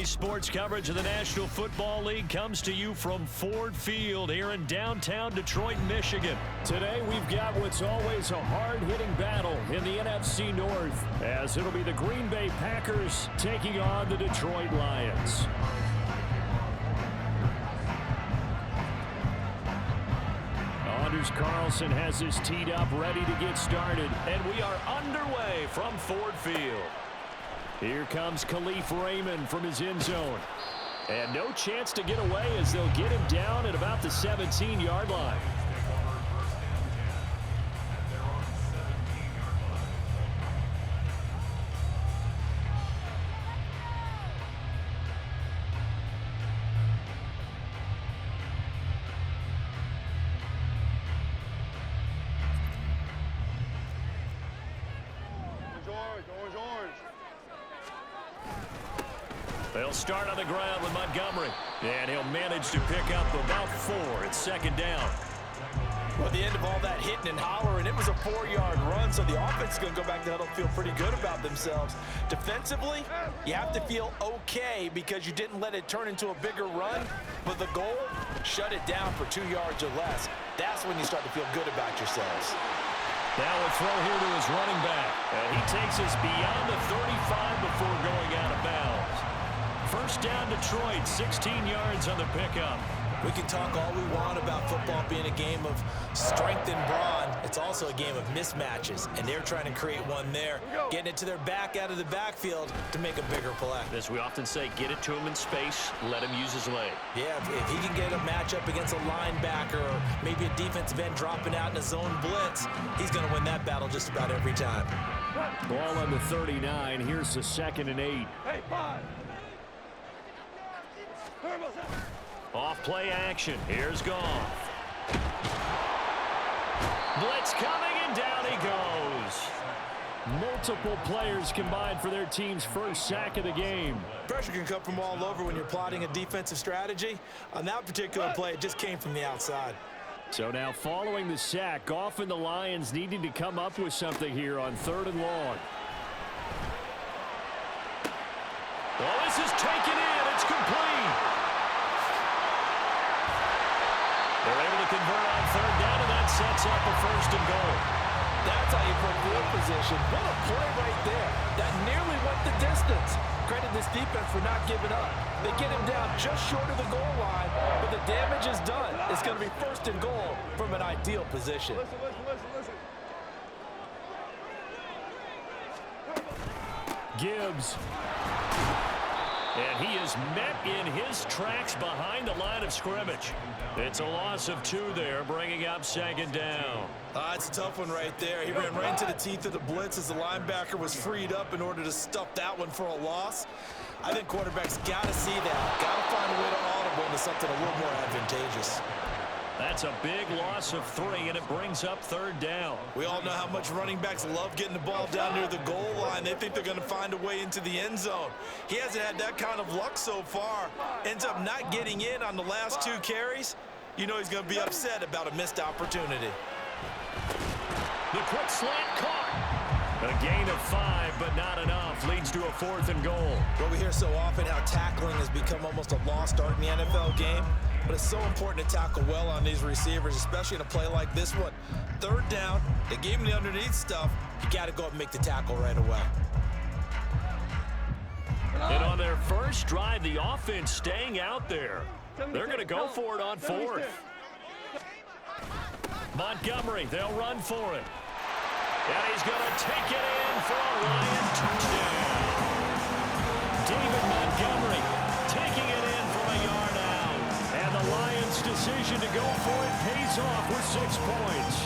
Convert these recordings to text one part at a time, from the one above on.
Today's sports coverage of the National Football League comes to you from Ford Field here in downtown Detroit, Michigan. Today we've got what's always a hard-hitting battle in the NFC North, as it'll be the Green Bay Packers taking on the Detroit Lions. Anders Carlson has his teed up, ready to get started, and we are underway from Ford Field. Here comes Khalif Raymond from his end zone. And no chance to get away as they'll get him down at about the 17-yard line. They'll start on the ground with Montgomery. And he'll manage to pick up about 4. It's second down. Well, at the end of all that hitting and hollering, it was a 4-yard run, so the offense is going to go back to the huddle and feel pretty good about themselves. Defensively, you have to feel okay because you didn't let it turn into a bigger run. But the goal, shut it down for 2 yards or less. That's when you start to feel good about yourselves. Now a throw here to his running back. And he takes us beyond the 35 before going out of bounds. First down, Detroit, 16 yards on the pickup. We can talk all we want about football being a game of strength and brawn. It's also a game of mismatches, and they're trying to create one there, getting it to their back out of the backfield to make a bigger play. As we often say, get it to him in space, let him use his leg. Yeah, if he can get a matchup against a linebacker or maybe a defensive end dropping out in a zone blitz, he's going to win that battle just about every time. Ball on the 39. Here's the 2nd and 8. Hey, 5. Off play action. Here's Goff. Blitz coming, and down he goes. Multiple players combined for their team's first sack of the game. Pressure can come from all over when you're plotting a defensive strategy. On that particular play, it just came from the outside. So now following the sack, Goff and the Lions needing to come up with something here on 3rd and long. Well, this is taken in. It's complete. They're able to convert on 3rd down, and that sets up a 1st and goal. That's how you put field position. What a play right there. That nearly went the distance. Credit this defense for not giving up. They get him down just short of the goal line, but the damage is done. It's going to be 1st and goal from an ideal position. Listen. Gibbs. And he is met in his tracks behind the line of scrimmage. It's a loss of 2 there, bringing up 2nd down. It's a tough one right there. He ran right into the teeth of the blitz as the linebacker was freed up in order to stuff that one for a loss. I think quarterbacks got to see that. Got to find a way to audible into something a little more advantageous. That's a big loss of 3, and it brings up 3rd down. We all know how much running backs love getting the ball down near the goal line. They think they're going to find a way into the end zone. He hasn't had that kind of luck so far. Ends up not getting in on the last 2 carries. You know he's going to be upset about a missed opportunity. The quick slant caught. A gain of 5, but not enough. Leads to a 4th and goal. Well, we hear so often how tackling has become almost a lost art in the NFL game. But it's so important to tackle well on these receivers, especially in a play like this one. 3rd down, they gave him the underneath stuff. You got to go up and make the tackle right away. And on their first drive, the offense staying out there. They're going to go for it on 4th. Montgomery, they'll run for it. And he's going to take it in for a Lion touchdown. David Montgomery taking it in from a yard out. And the Lions' decision to go for it pays off with 6 points.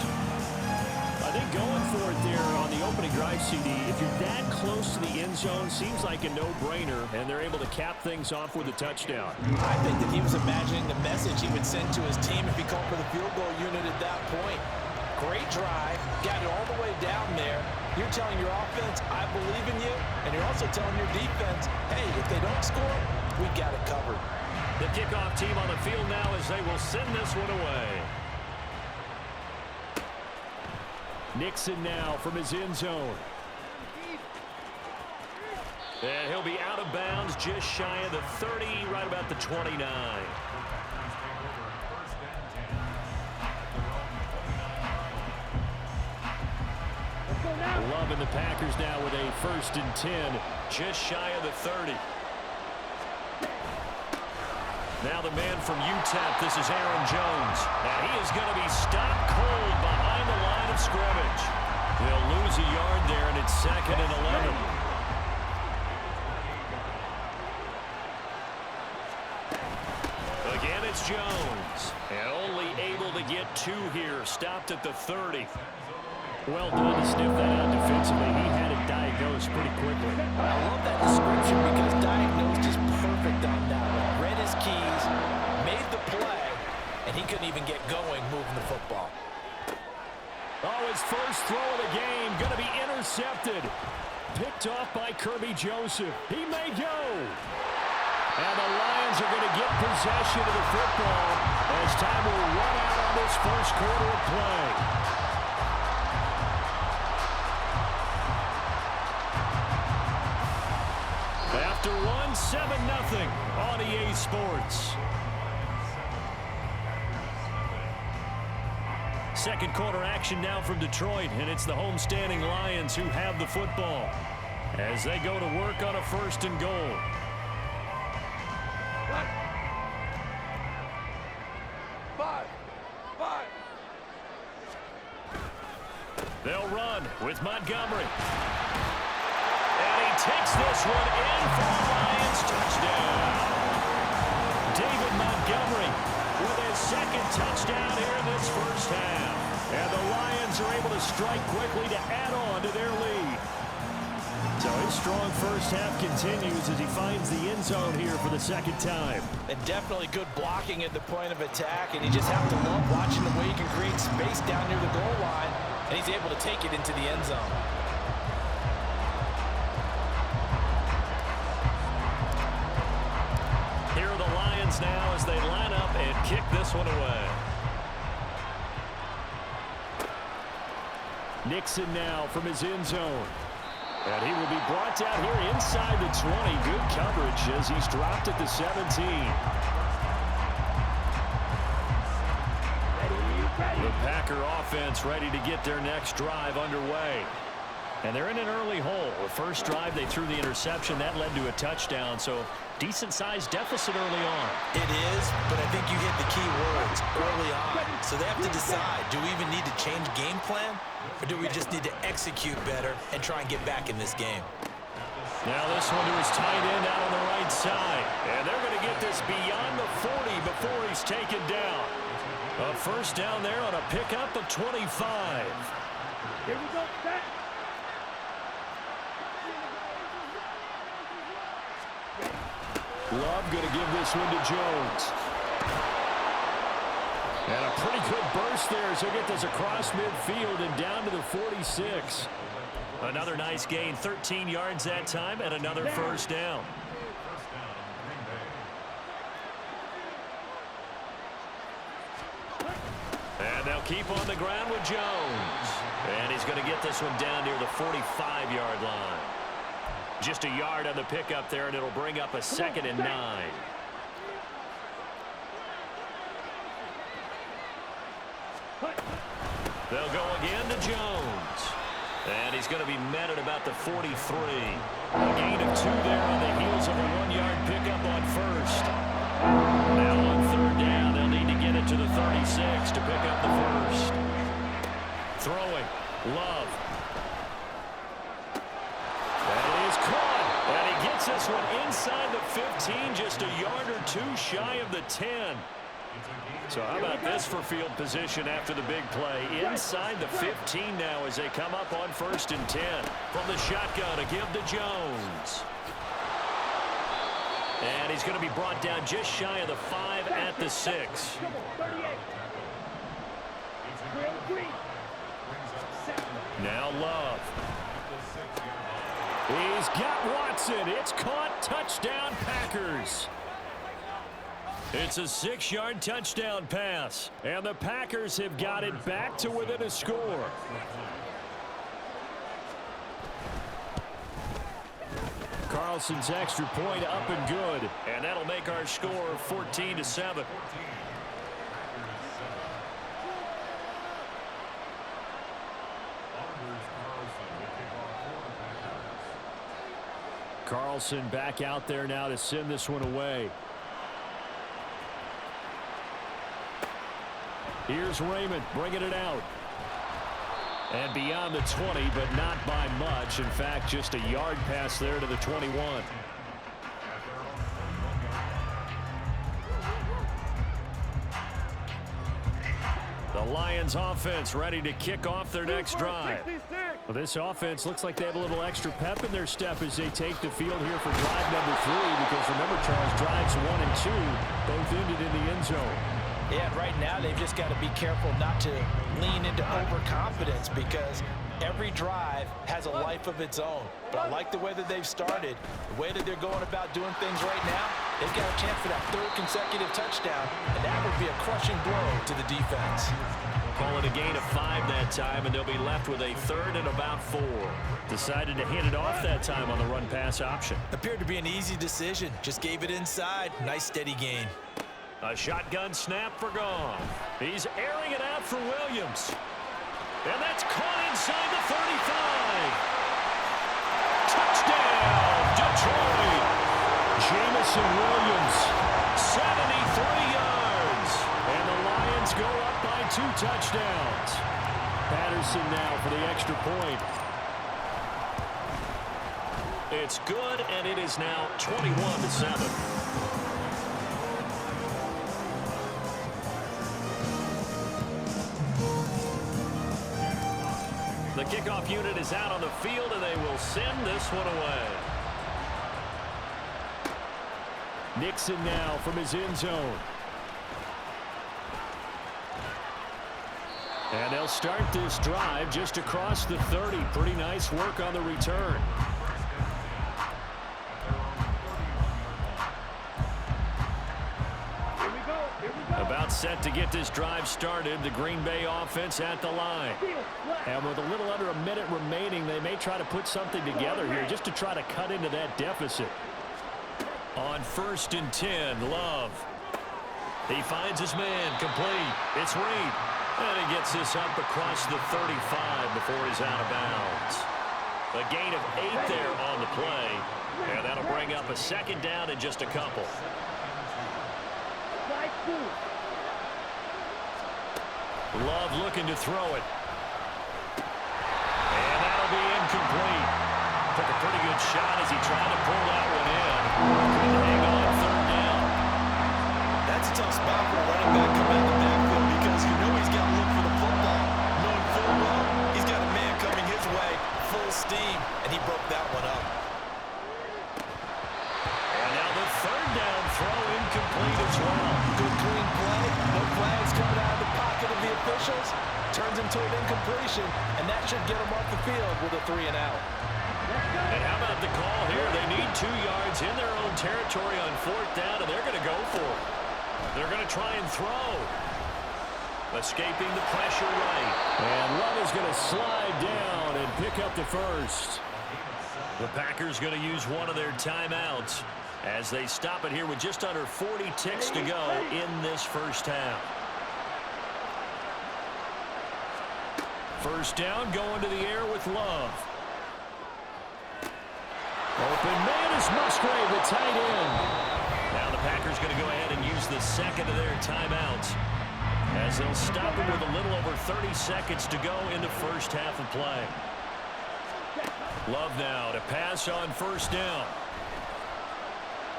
I think going for it there on the opening drive, CD, if you're that close to the end zone, seems like a no-brainer, and they're able to cap things off with a touchdown. I think that he was imagining the message he would send to his team if he called for the field goal unit at that point. Great drive, got it all the way down there. You're telling your offense, I believe in you, and you're also telling your defense, hey, if they don't score, we got it covered. The kickoff team on the field now as they will send this one away. Nixon now from his end zone. And he'll be out of bounds just shy of the 30, right about the 29. Love and the Packers now with a 1st and 10, just shy of the 30. Now the man from UTEP, this is Aaron Jones. And he is going to be stopped cold behind the line of scrimmage. They'll lose a yard there, and it's 2nd and 11. Again, it's Jones. And only able to get 2 here, stopped at the 30. Well done to sniff that out defensively. He had it diagnosed pretty quickly. I love that description because diagnosed is perfect on that one. Read his keys, made the play, and he couldn't even get going moving the football. Oh, his first throw of the game going to be intercepted. Picked off by Kirby Joseph. He may go. And the Lions are going to get possession of the football as time will run out on this first quarter of play. After one, 7-0 on EA Sports. Second quarter action now from Detroit, and it's the homestanding Lions who have the football as they go to work on a 1st and goal. They'll run with Montgomery. And he takes this one in for the Lions touchdown. David Montgomery with his 2nd touchdown here in this first half. And the Lions are able to strike quickly to add on to their lead. So his strong first half continues as he finds the end zone here for the 2nd time. And definitely good blocking at the point of attack, and you just have to love watching the way he can create space down near the goal line, and he's able to take it into the end zone. Here are the Lions now as they line up and kick this one away. Nixon now from his end zone. And he will be brought down here inside the 20. Good coverage as he's dropped at the 17. The Packer offense ready to get their next drive underway. And they're in an early hole. The first drive, they threw the interception. That led to a touchdown, so decent-sized deficit early on. It is, but I think you hit the key words early on. So they have to decide, do we even need to change game plan, or do we just need to execute better and try and get back in this game? Now this one to his tight end out on the right side. And they're going to get this beyond the 40 before he's taken down. A first down there on a pickup of 25. Here we go, set. Love going to give this one to Jones. And a pretty good burst there as he'll get this across midfield and down to the 46. Another nice gain, 13 yards that time, and another first down. And they'll keep on the ground with Jones. And he's going to get this one down near the 45-yard line. Just a yard on the pickup there, and it'll bring up a 2nd and 9. They'll go again to Jones. And he's going to be met at about the 43. A gain of 2 there on the heels of a 1-yard pickup on first. Now on 3rd down, they'll need to get it to the 36 to pick up the first. Throwing. Love. That is caught. And he gets this one inside the 15, just a yard or 2 shy of the 10. So how about this for field position after the big play? Inside the 15 now as they come up on 1st and 10. From the shotgun to give to Jones. And he's going to be brought down just shy of the 5 at the 6. Now Love. He's got Watson. It's caught. Touchdown, Packers. It's a 6-yard touchdown pass. And the Packers have got it back to within a score. Carlson's extra point up and good. And that'll make our score 14-7. Carlson back out there now to send this one away. Here's Raymond bringing it out. And beyond the 20, but not by much. In fact, just a yard pass there to the 21. The Lions offense ready to kick off their next drive. Well, this offense looks like they have a little extra pep in their step as they take the field here for drive number 3, because remember, Charles, drives 1 and 2 both ended in the end zone. Yeah, right now they've just got to be careful not to lean into overconfidence, because every drive has a life of its own. But I like the way that they've started, the way that they're going about doing things right now. They've got a chance for that 3rd consecutive touchdown, and that would be a crushing blow to the defense. Call it a gain of 5 that time, and they'll be left with a 3rd and about 4. Decided to hand it off that time on the run-pass option. Appeared to be an easy decision. Just gave it inside. Nice steady gain. A shotgun snap for Goff. He's airing it out for Williams. And that's caught inside the 35. Touchdown, Detroit. Jamison Williams, 73 yards. And the Lions go up by 2 touchdowns. Patterson now for the extra point. It's good, and it is now 21-7. The kickoff unit is out on the field, and they will send this one away. Nixon now from his end zone. And they'll start this drive just across the 30. Pretty nice work on the return. About set to get this drive started. The Green Bay offense at the line. And with a little under a minute remaining, they may try to put something together here just to try to cut into that deficit. On 1st and 10, Love. He finds his man, complete. It's Reed. And he gets this up across the 35 before he's out of bounds. A gain of 8 there on the play. And that'll bring up a 2nd down in just a couple. Love looking to throw it. And that'll be incomplete. Took a pretty good shot as he tried to pull that one in. Couldn't hang on 3rd down. That's a tough spot for a running back coming out of the backfield, because you know he's got to look for the football, knowing full well he's got a man coming his way, full steam, and he broke that one up. And now the 3rd down throw incomplete as well. Good clean play, no flags coming out of the pocket of the officials, turns into an incompletion, and that should get him off the field with a 3 and out. And how about the call here? They need 2 yards in their own territory on 4th down, and they're going to go for it. They're going to try and throw. Escaping the pressure right. And Love is going to slide down and pick up the 1st. The Packers going to use one of their timeouts as they stop it here with just under 40 ticks to go in this 1st half. 1st down, going to the air with Love. Open man is Musgrave, the tight end. Now the Packers going to go ahead and use the 2nd of their timeouts as they'll stop it with a little over 30 seconds to go in the 1st half of play. Love now to pass on 1st down.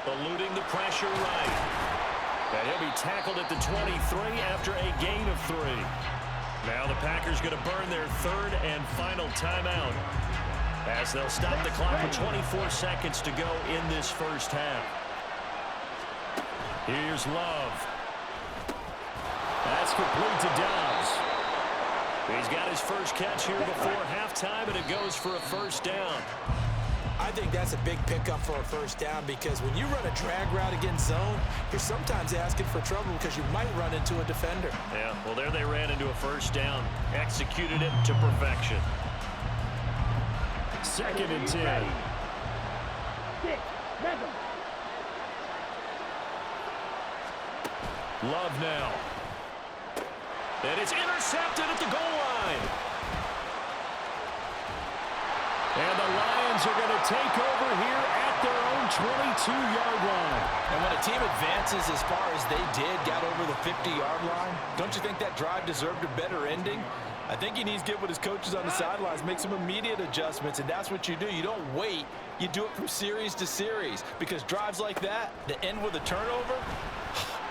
Eluding the pressure right. And he'll be tackled at the 23 after a gain of 3. Now the Packers going to burn their 3rd and final timeout as they'll stop the clock with 24 seconds to go in this 1st half. Here's Love. That's complete to Dobbs. He's got his first catch here before halftime, and it goes for a 1st down. I think that's a big pickup for a 1st down, because when you run a drag route against zone, you're sometimes asking for trouble because you might run into a defender. Yeah, well, there they ran into a 1st down. Executed it to perfection. 2nd and 10. Love now. And it's intercepted at the goal line. And the Lions are going to take over here at their own 22-yard line. And when a team advances as far as they did, got over the 50-yard line, don't you think that drive deserved a better ending? I think he needs to get with his coaches on the sidelines, make some immediate adjustments, and that's what you do. You don't wait. You do it from series to series, because drives like that end with a turnover,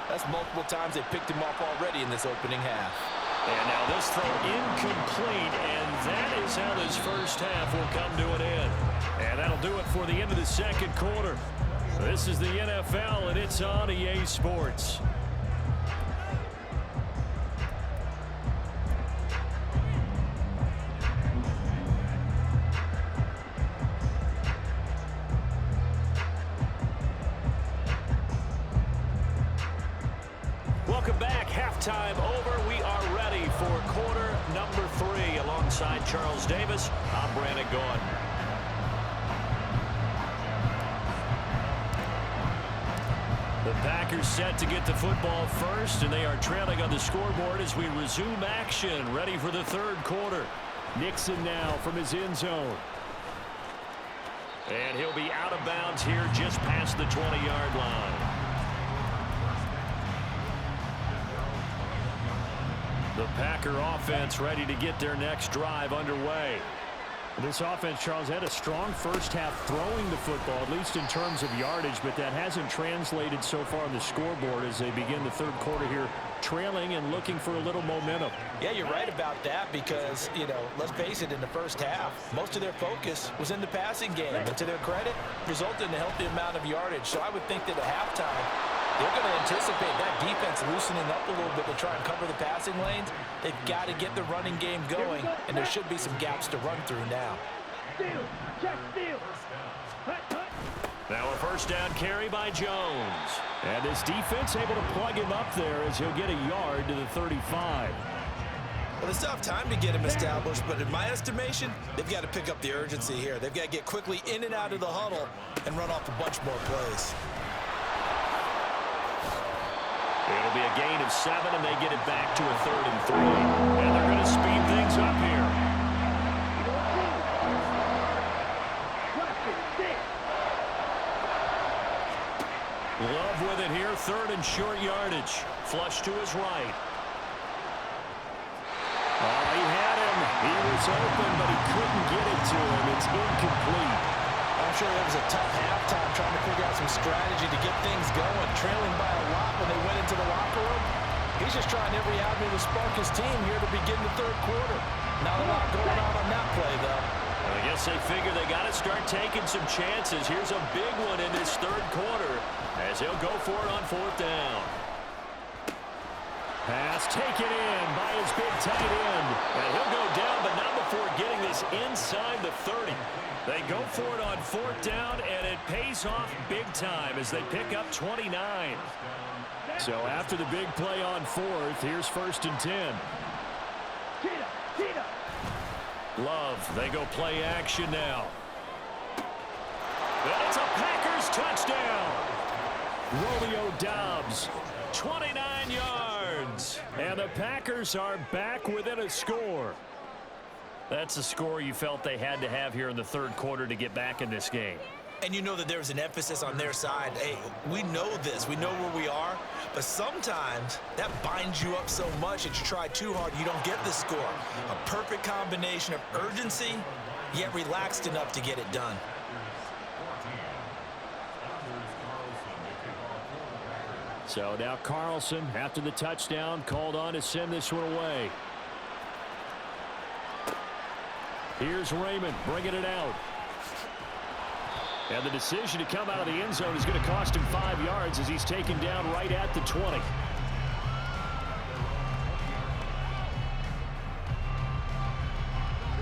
that's multiple times they picked him off already in this opening half. And now this throw incomplete, and that is how this first half will come to an end. And that'll do it for the end of the second quarter. This is the NFL, and it's on EA Sports. Welcome back. Halftime over. We are ready for quarter number 3. Alongside Charles Davis, I'm Brandon Gaudin. The Packers set to get the football first, and they are trailing on the scoreboard as we resume action, ready for the third quarter. Nixon now from his end zone. And he'll be out of bounds here just past the 20-yard line. The Packer offense ready to get their next drive underway. This offense, Charles, had a strong first half throwing the football, at least in terms of yardage, but that hasn't translated so far on the scoreboard as they begin the third quarter here, trailing and looking for a little momentum. Yeah, you're right about that because, let's face it, in the first half, most of their focus was in the passing game. And to their credit, resulted in a healthy amount of yardage. So I would think that at halftime, they're going to anticipate that defense loosening up a little bit to try and cover the passing lanes. They've got to get the running game going, and there should be some gaps to run through now. Now a first down carry by Jones. And this defense able to plug him up there as he'll get a yard to the 35. Well, they still have time to get him established, but in my estimation, they've got to pick up the urgency here. They've got to get quickly in and out of the huddle and run off a bunch more plays. It'll be a gain of 7, and they get it back to a 3rd and 3. And they're going to speed things up here. Love with it here, 3rd and short yardage. Flush to his right. Oh, he had him. He was open, but he couldn't get it to him. It's incomplete. I'm sure it was a tough halftime trying to figure out some strategy to get things going. Trailing by a lot when they went into the locker room. He's just trying every avenue to spark his team here to begin the third quarter. Not a lot going on that play, though. Well, I guess they figure they got to start taking some chances. Here's a big one in this third quarter as he'll go for it on 4th down. Pass taken in by his big tight end. And he'll go down, but not before getting this inside the 30. They go for it on 4th down, and it pays off big time as they pick up 29. So after the big play on 4th, here's 1st and 10. Love, they go play action now. And it's a Packers touchdown. Romeo Doubs, 29 yards. And the Packers are back within a score. That's a score you felt they had to have here in the third quarter to get back in this game. And you know that there's an emphasis on their side. Hey, we know this. We know where we are. But sometimes that binds you up so much that you try too hard, you don't get the score. A perfect combination of urgency, yet relaxed enough to get it done. So now Carlson, after the touchdown, called on to send this one away. Here's Raymond bringing it out. And the decision to come out of the end zone is going to cost him 5 yards as he's taken down right at the 20.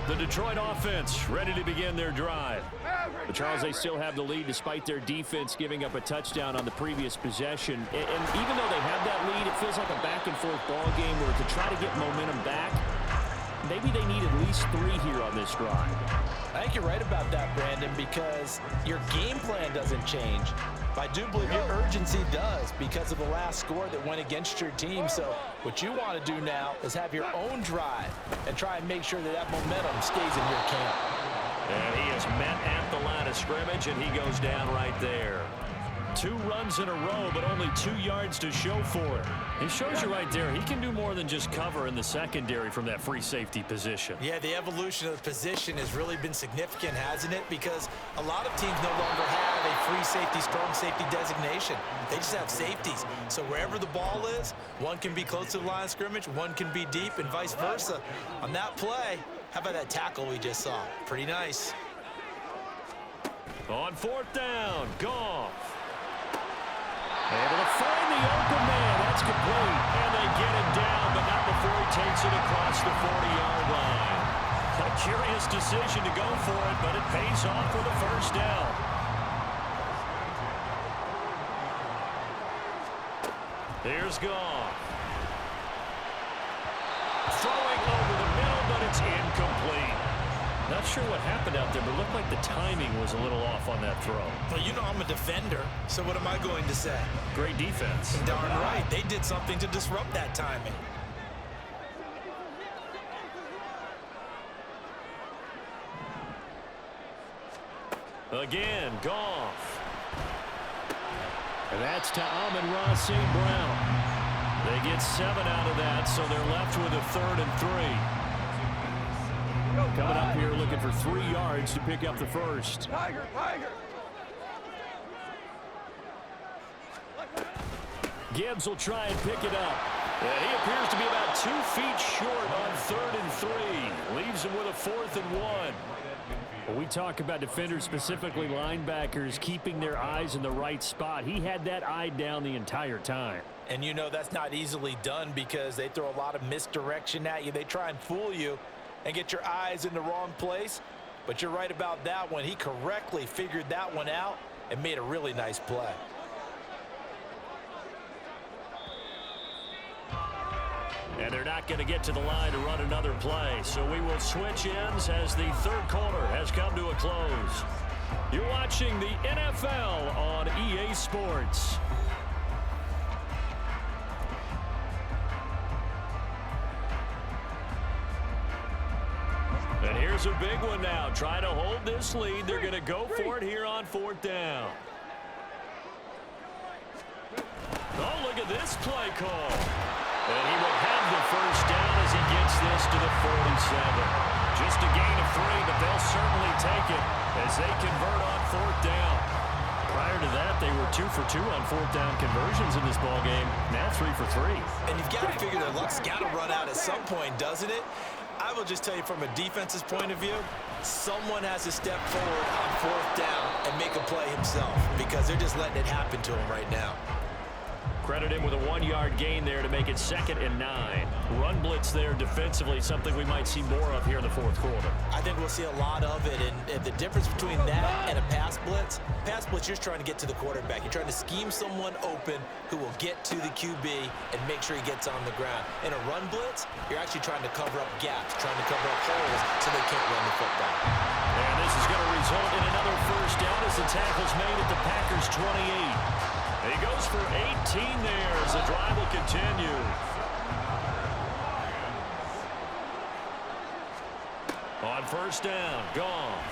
The Detroit offense ready to begin their drive. But Charles, they still have the lead despite their defense giving up a touchdown on the previous possession. And even though they have that lead, it feels like a back-and-forth ball game where to try to get momentum back, maybe they need at least 3 here on this drive. I think you're right about that, Brandon, because your game plan doesn't change. But I do believe your urgency does because of the last score that went against your team. So what you want to do now is have your own drive and try and make sure that that momentum stays in your camp. And he is met at the line of scrimmage, and he goes down right there. 2 runs in a row, but only 2 yards to show for it. It shows you right there, he can do more than just cover in the secondary from that free safety position. Yeah, the evolution of the position has really been significant, hasn't it? Because a lot of teams no longer have a free safety, strong safety designation. They just have safeties. So wherever the ball is, one can be close to the line of scrimmage, one can be deep, and vice versa. On that play, how about that tackle we just saw? Pretty nice. On 4th down, Goff. Able to find the open man. That's complete. And they get him down, but not before he takes it across the 40-yard line. A curious decision to go for it, but it pays off for the first down. Here's Goff. Throwing over the middle, but it's incomplete. Not sure what happened out there, but it looked like the timing was a little off on that throw. Well, you know I'm a defender, so what am I going to say? Great defense. Darn right. They did something to disrupt that timing. Again, Goff. And that's to Amon-Ra St. Brown. They get 7 out of that, so they're left with a 3rd and 3. Coming up here looking for 3 yards to pick up the first. Tiger, Tiger. Gibbs will try and pick it up. And he appears to be about 2 feet short on 3rd and 3. Leaves him with a 4th and 1. When we talk about defenders, specifically linebackers, keeping their eyes in the right spot, he had that eye down the entire time. And you know that's not easily done because they throw a lot of misdirection at you. They try and fool you and get your eyes in the wrong place. But you're right about that one. He correctly figured that one out and made a really nice play. And they're not going to get to the line to run another play. So we will switch ends as the 3rd quarter has come to a close. You're watching the NFL on EA Sports. And here's a big one now. Trying to hold this lead. They're going to go for it here on 4th down. Oh, look at this play call. And he will have the first down as he gets this to the 47. Just a gain of 3, but they'll certainly take it as they convert on 4th down. Prior to that, they were 2 for 2 on 4th down conversions in this ballgame. Now 3 for 3. And you've got to figure their luck's got to run out at some point, doesn't it? I will just tell you from a defense's point of view, someone has to step forward on 4th down and make a play himself because they're just letting it happen to him right now. Credit him with a 1-yard gain there to make it 2nd and 9. Run blitz there defensively, something we might see more of here in the 4th quarter. I think we'll see a lot of it, and the difference between that and a pass blitz, you're just trying to get to the quarterback. You're trying to scheme someone open who will get to the QB and make sure he gets on the ground. In a run blitz, you're actually trying to cover up gaps, trying to cover up holes so they can't run the football. And this is going to result in another first down as the tackle's made at the Packers' 28. He goes for 18 there as the drive will continue. On 1st down, Goff.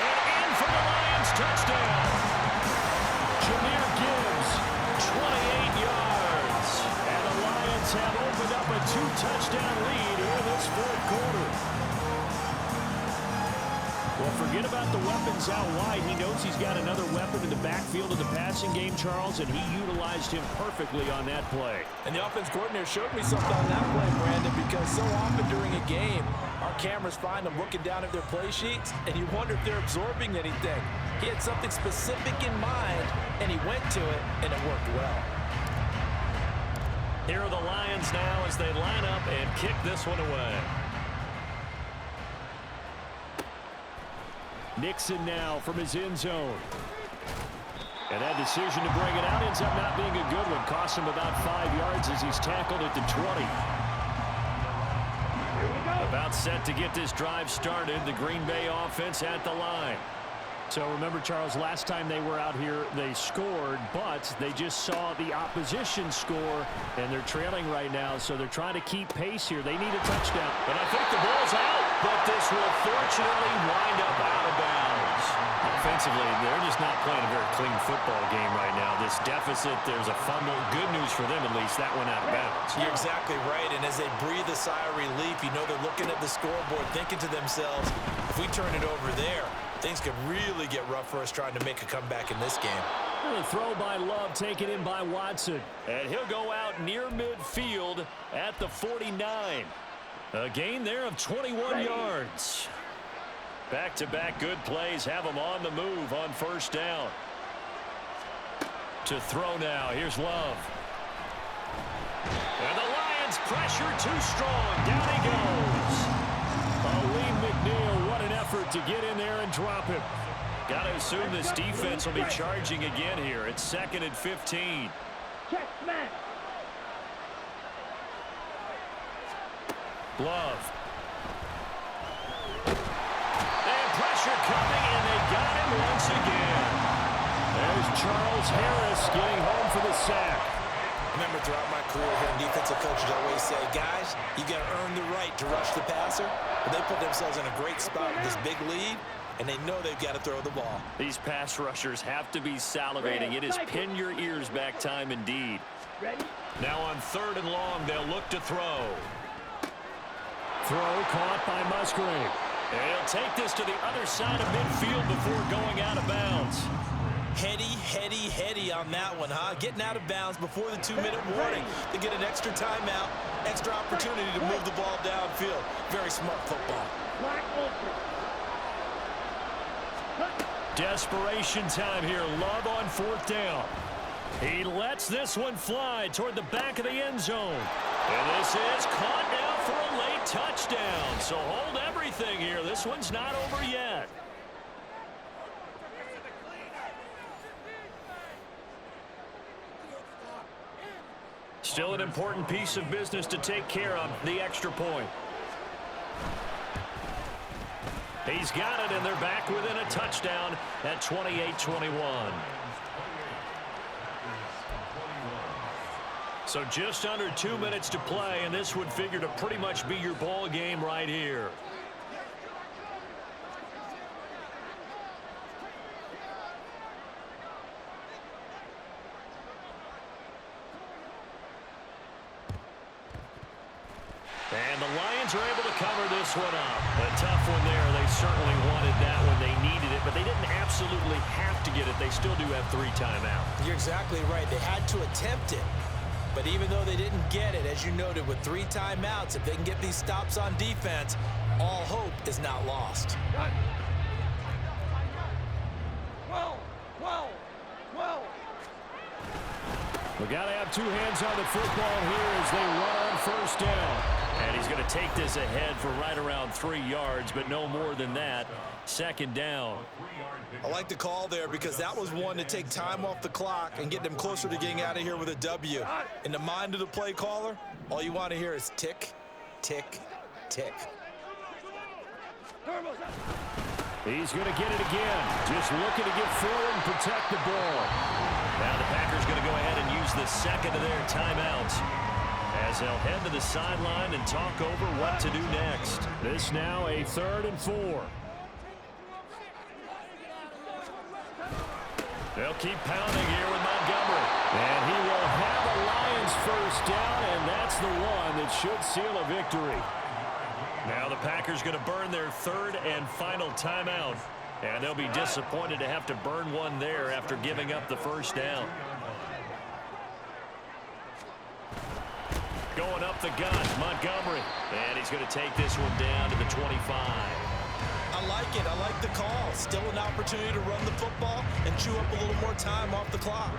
And in for the Lions, touchdown. Jahmyr Gibbs, 28 yards. And the Lions have opened up a 2-touchdown lead in this 4th quarter. Well, forget about the weapons out wide. He knows he's got another weapon in the backfield of the passing game, Charles, and he utilized him perfectly on that play. And the offense coordinator showed me something on that play, Brandon, because so often during a game, our cameras find them looking down at their play sheets, and you wonder if they're absorbing anything. He had something specific in mind, and he went to it, and it worked well. Here are the Lions now as they line up and kick this one away. Nixon now from his end zone. And that decision to bring it out ends up not being a good one. Cost him about 5 yards as he's tackled at the 20. About set to get this drive started. The Green Bay offense at the line. So remember, Charles, last time they were out here, they scored, but they just saw the opposition score, and they're trailing right now, so they're trying to keep pace here. They need a touchdown. And I think the ball's out, but this will fortunately wind up out of bounds. Offensively, they're just not playing a very clean football game right now. This deficit, there's a fumble. Good news for them, at least. That went out of bounds. You're exactly right, and as they breathe a sigh of relief, you know they're looking at the scoreboard, thinking to themselves, if we turn it over there, things could really get rough for us trying to make a comeback in this game. And a throw by Love, taken in by Watson. And he'll go out near midfield at the 49. A gain there of 21 yards. Back-to-back good plays have him on the move on first down. To throw now, here's Love. And the Lions pressure too strong. Down he goes. Lee McNeil, what an effort to get in there and drop him. Got to assume this defense will be charging again here. It's 2nd and 15. Love. And pressure coming, and they got him once again. There's Charles Harris getting home for the sack. Remember, throughout my career here, defensive coaches always say, guys, you got to earn the right to rush the passer. But they put themselves in a great spot with this big lead, and they know they've got to throw the ball. These pass rushers have to be salivating. It is pin your ears back time indeed. Now on 3rd and long, they'll look to throw. Throw caught by Musgrave. And he'll take this to the other side of midfield before going out of bounds. Heady on that one, huh? Getting out of bounds before the 2-minute warning to get an extra timeout, extra opportunity to move the ball downfield. Very smart football. Desperation time here. Love on 4th down. He lets this one fly toward the back of the end zone. And this is caught now for a late touchdown. So hold everything here. This one's not over yet. Still an important piece of business to take care of, the extra point. He's got it, and they're back within a touchdown at 28-21. So just under 2 minutes to play, and this would figure to pretty much be your ball game right here. And the Lions are able to cover this one up. A tough one there. They certainly wanted that when they needed it, but they didn't absolutely have to get it. They still do have 3 timeouts. You're exactly right. They had to attempt it. But even though they didn't get it, as you noted, with 3 timeouts, if they can get these stops on defense, all hope is not lost. We got to have 2 hands on the football here as they run on first down. And he's going to take this ahead for right around 3 yards, but no more than that. 2nd down. I like the call there because that was one to take time off the clock and get them closer to getting out of here with a W. In the mind of the play caller, all you want to hear is tick, tick, tick. He's going to get it again. Just looking to get forward and protect the ball. Now the Packers going to go ahead and use the 2nd of their timeouts as they'll head to the sideline and talk over what to do next. This now a 3rd and 4. They'll keep pounding here with Montgomery. And he will have a Lions first down, and that's the one that should seal a victory. Now the Packers going to burn their 3rd and final timeout. And they'll be disappointed to have to burn one there after giving up the first down. Going up the gut, Montgomery. And he's going to take this one down to the 25. I like it. I like the call. Still an opportunity to run the football and chew up a little more time off the clock.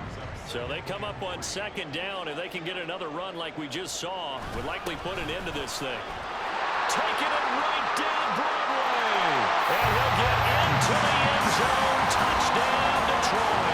So they come up on 2nd down. If they can get another run like we just saw, would likely put an end to this thing. Taking it right down Broadway. And he'll get into the end zone. Touchdown, Detroit.